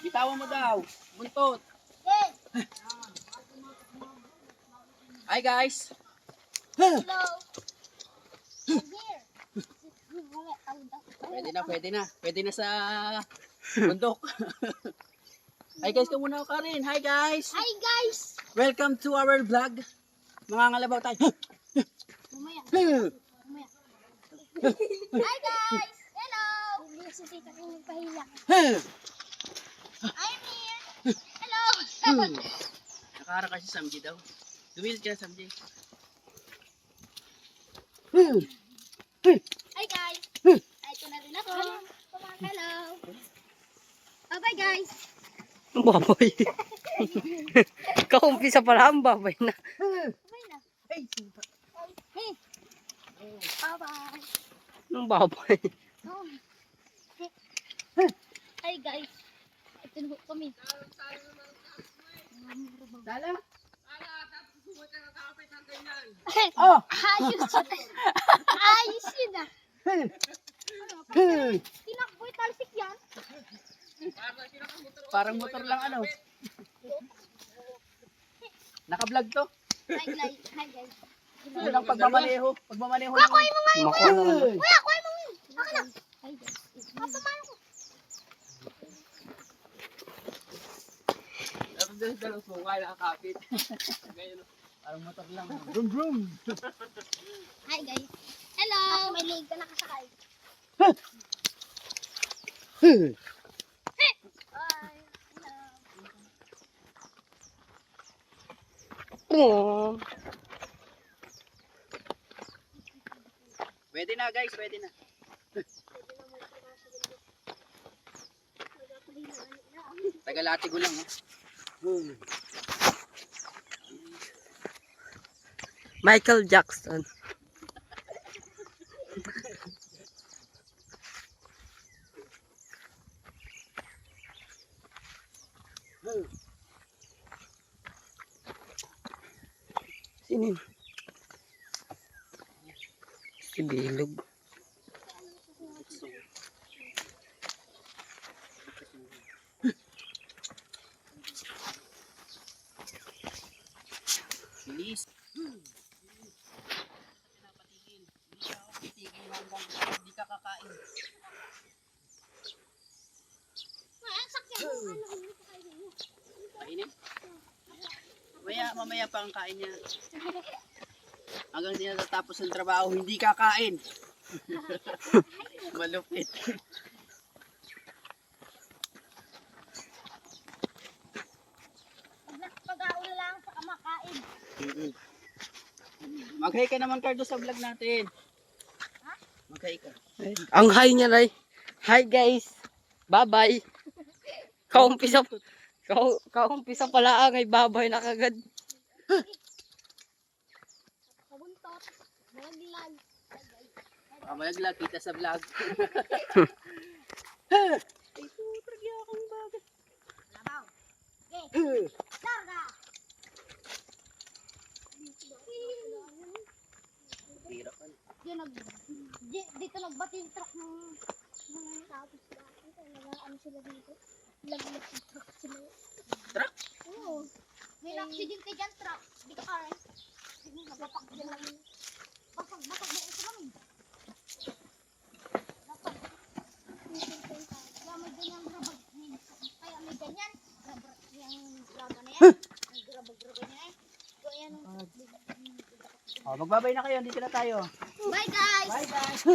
Bitawan mo daw. Buntot. Hi guys. Hello. I'm here. Pwede na sa bundok. Hi guys, kamuna ka rin. Hi guys. Hi guys. Welcome to our vlog. Mga ngalabaw tayo. Mamaya. Hi guys. Hello. Hindi si tita ko nagpahila. I'm here. Hello. Nakahara kasi Samji daw. Dumilid ka Samji. Hi guys. Ito na rin ako. Hello. Bye guys. Ang baboy. Kaumpisa pala ang baboy na. Bye na. Hey. Hey. Bye. Ang baboy. Oh. Hi guys. Ito na kami. Dala. Oh. Ayos yun ah. Tinakboy talsik yan. Parang motor lang ano. Naka-vlog to. Hi guys. Yun ang pagmamaneho. Pagmamaneho. Kuha mo nga yun. Makuha naman. Kuya, kuha mo nga yun. Ako na. Hi guys. Papamano ko. Dalawang suka nakakapit. Parang motor lang. Vroom vroom. Hi guys. Hello. May leg ka nakasakay. Hi. Hello. Pwede na guys, pwede na. Tagalati ko lang ha. Michael Jackson. Sino? Si Bilog. Bilis. Pinapatigil. Hindi ka ako titigil hanggang hindi ka kakain. Kainin? Mamaya pa ang kain niya. Hanggang hindi natatapos ang trabaho, hindi kakain. Malupit. Pag-aula lang sa kamakain. Mag-hi ka naman Cardo sa vlog natin. Mag-hi ka. Ang hi niya ray. Hi guys. Bye-bye. Kaumpisa pala ang ay babay na kagad. Kabuntot. Malaglag. Malaglag kita sa vlog. Ay, tragya akong bagay. Labaw. Okay. Larga. Hirap ka na. Dito nagbati yung truck ng tapos ano sila dito. Laglag yung truck sila. Truck? Oo. May aksidente dyan truck. Di ka karen. Nabapak sila. Basag na ito kami. Dapat. Kaya may ganyan grabag. Kaya may ganyan. Yung graba na yan. Yung grabag-graba niya eh. So ayan. Magbabay na kayo, dito na tayo. Bye guys! Bye guys!